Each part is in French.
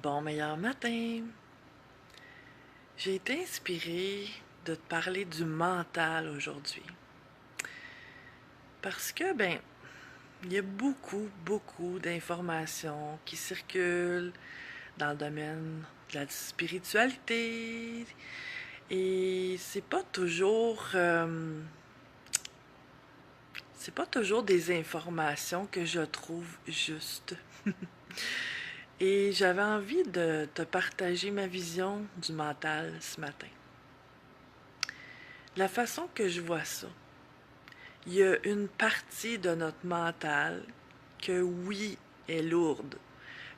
Bon meilleur matin! J'ai été inspirée de te parler du mental aujourd'hui. Parce que, il y a beaucoup d'informations qui circulent dans le domaine de la spiritualité. Et c'est pas toujours des informations que je trouve justes. Et j'avais envie de te partager ma vision du mental ce matin. La façon que je vois ça, il y a une partie de notre mental que oui est lourde.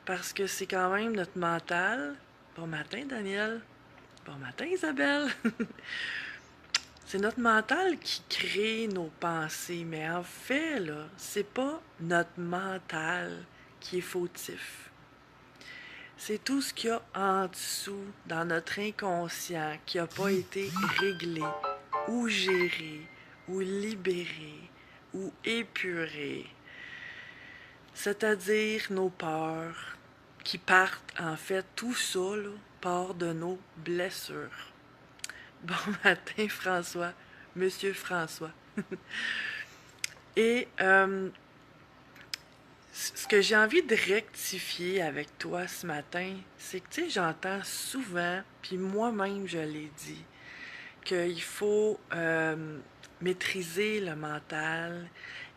Parce que c'est quand même notre mental. Bon matin, Daniel. Bon matin, Isabelle. C'est notre mental qui crée nos pensées. Mais en fait, là, c'est pas notre mental qui est fautif. C'est tout ce qu'il y a en dessous, dans notre inconscient, qui n'a pas été réglé, ou géré, ou libéré, ou épuré. C'est-à-dire nos peurs, qui partent, en fait, tout ça, là, part de nos blessures. Bon matin, François. Monsieur François. Et ce que j'ai envie de rectifier avec toi ce matin, c'est que, tu sais, j'entends souvent, puis moi-même je l'ai dit, qu'il faut maîtriser le mental,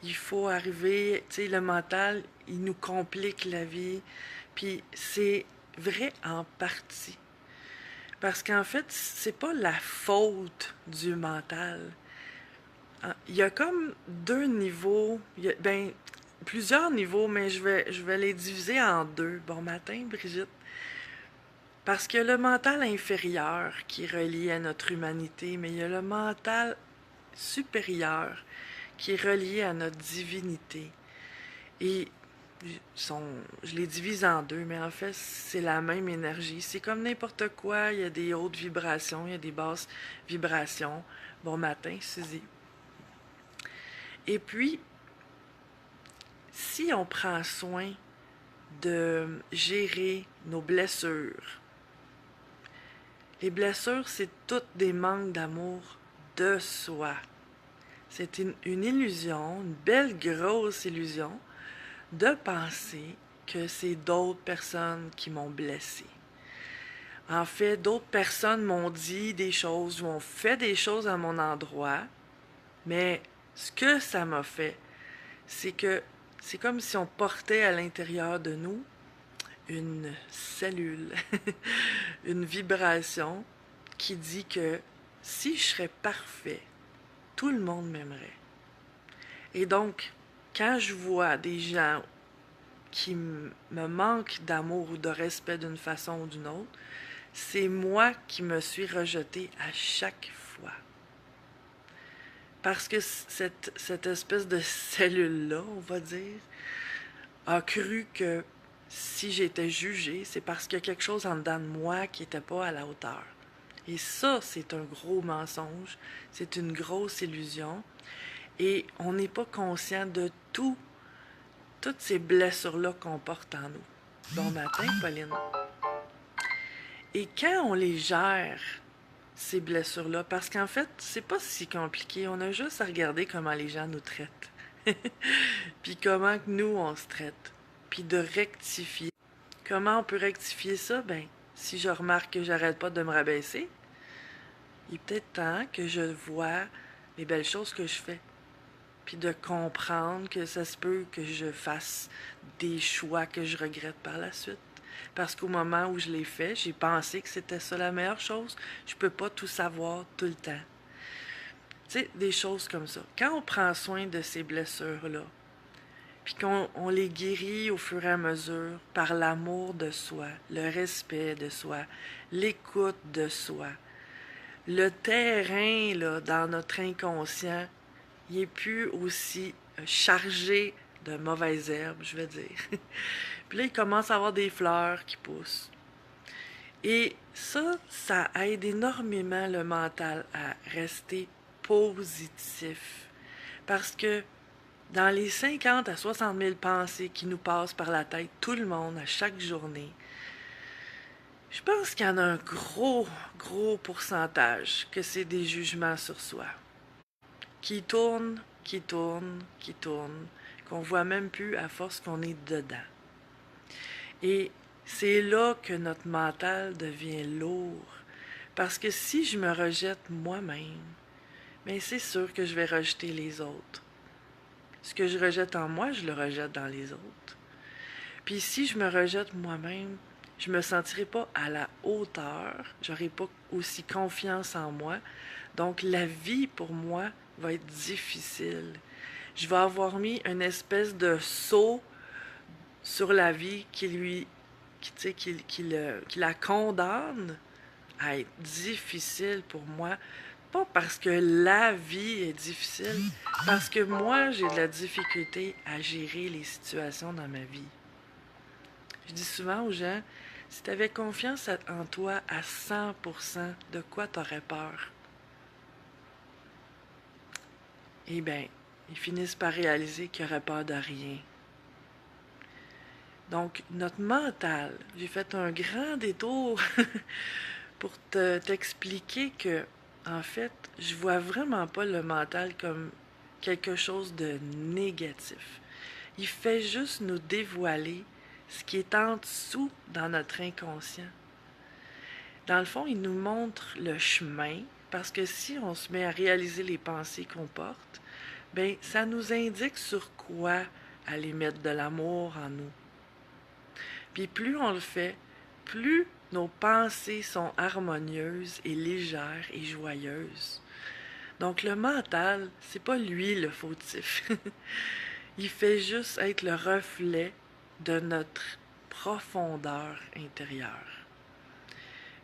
il faut arriver, tu sais, le mental, il nous complique la vie, puis c'est vrai en partie. Parce qu'en fait, c'est pas la faute du mental. Il y a comme deux niveaux, plusieurs niveaux, mais je vais les diviser en deux. Bon matin, Brigitte. Parce qu'il y a le mental inférieur qui est relié à notre humanité, mais il y a le mental supérieur qui est relié à notre divinité. Et je les divise en deux, mais en fait, c'est la même énergie. C'est comme n'importe quoi, il y a des hautes vibrations, il y a des basses vibrations. Bon matin, Suzy. Et puis, si on prend soin de gérer nos blessures, les blessures, c'est toutes des manques d'amour de soi. C'est une illusion, une belle grosse illusion, de penser que c'est d'autres personnes qui m'ont blessé. En fait, d'autres personnes m'ont dit des choses ou ont fait des choses à mon endroit, mais ce que ça m'a fait, c'est que c'est comme si on portait à l'intérieur de nous une cellule, une vibration qui dit que si je serais parfait, tout le monde m'aimerait. Et donc, quand je vois des gens qui me manquent d'amour ou de respect d'une façon ou d'une autre, c'est moi qui me suis rejetée à chaque fois. Parce que cette espèce de cellule-là, on va dire, a cru que si j'étais jugée, c'est parce qu'il y a quelque chose en dedans de moi qui n'était pas à la hauteur. Et ça, c'est un gros mensonge, c'est une grosse illusion, et on n'est pas conscient de toutes ces blessures-là qu'on porte en nous. Bon matin, Pauline. Et quand on les gère, ces blessures-là, parce qu'en fait, c'est pas si compliqué, on a juste à regarder comment les gens nous traitent. Puis comment que nous, on se traite. Puis de rectifier. Comment on peut rectifier ça? Ben, si je remarque que j'arrête pas de me rabaisser, il est peut-être temps que je vois les belles choses que je fais. Puis de comprendre que ça se peut que je fasse des choix que je regrette par la suite. Parce qu'au moment où je l'ai fait, j'ai pensé que c'était ça la meilleure chose. Je peux pas tout savoir tout le temps. Tu sais, des choses comme ça. Quand on prend soin de ces blessures-là, puis qu'on les guérit au fur et à mesure par l'amour de soi, le respect de soi, l'écoute de soi, le terrain là, dans notre inconscient, il est plus aussi chargé de mauvaises herbes, je veux dire. Puis là, il commence à avoir des fleurs qui poussent. Et ça aide énormément le mental à rester positif. Parce que dans les 50 à 60 000 pensées qui nous passent par la tête, tout le monde, à chaque journée, Je pense qu'il y en a un gros pourcentage que c'est des jugements sur soi. Qui tournent, qui tournent, qui tournent, qu'on voit même plus à force qu'on est dedans. Et c'est là que notre mental devient lourd. Parce que si je me rejette moi-même, bien c'est sûr que je vais rejeter les autres. Ce que je rejette en moi, je le rejette dans les autres. Puis si je me rejette moi-même, je me sentirai pas à la hauteur, j'aurai pas aussi confiance en moi. Donc la vie pour moi va être difficile. Je vais avoir mis une espèce de sceau sur la vie qui la condamne à être difficile pour moi. Pas parce que la vie est difficile, parce que moi, j'ai de la difficulté à gérer les situations dans ma vie. Je dis souvent aux gens, si tu avais confiance en toi à 100%, de quoi tu aurais peur? Eh bien, ils finissent par réaliser qu'ils n'auraient peur de rien. Donc, notre mental, j'ai fait un grand détour pour t'expliquer que, en fait, je vois vraiment pas le mental comme quelque chose de négatif. Il fait juste nous dévoiler ce qui est en dessous dans notre inconscient. Dans le fond, il nous montre le chemin, parce que si on se met à réaliser les pensées qu'on porte, ben ça nous indique sur quoi aller mettre de l'amour en nous. Puis plus on le fait, plus nos pensées sont harmonieuses et légères et joyeuses. Donc le mental, c'est pas lui le fautif. Il fait juste être le reflet de notre profondeur intérieure.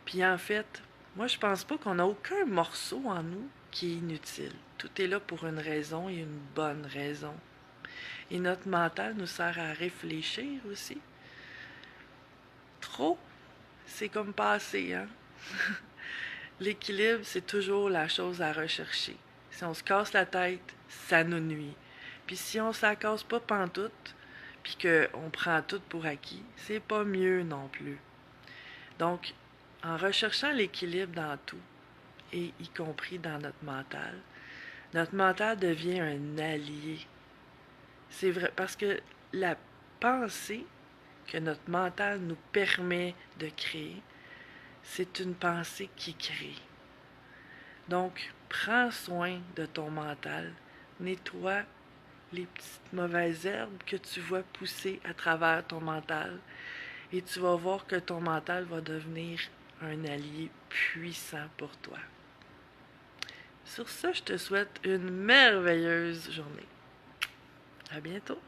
Puis en fait, moi je pense pas qu'on a aucun morceau en nous qui est inutile. Tout est là pour une raison et une bonne raison. Et notre mental nous sert à réfléchir aussi. Trop, c'est comme passer, hein? L'équilibre, c'est toujours la chose à rechercher. Si on se casse la tête, ça nous nuit. Puis si on ne se la casse pas pantoute, puis qu'on prend tout pour acquis, c'est pas mieux non plus. Donc, en recherchant l'équilibre dans tout, et y compris dans notre mental devient un allié. C'est vrai, parce que la pensée que notre mental nous permet de créer, c'est une pensée qui crée. Donc, prends soin de ton mental, nettoie les petites mauvaises herbes que tu vois pousser à travers ton mental et tu vas voir que ton mental va devenir un allié puissant pour toi. Sur ce, je te souhaite une merveilleuse journée. À bientôt!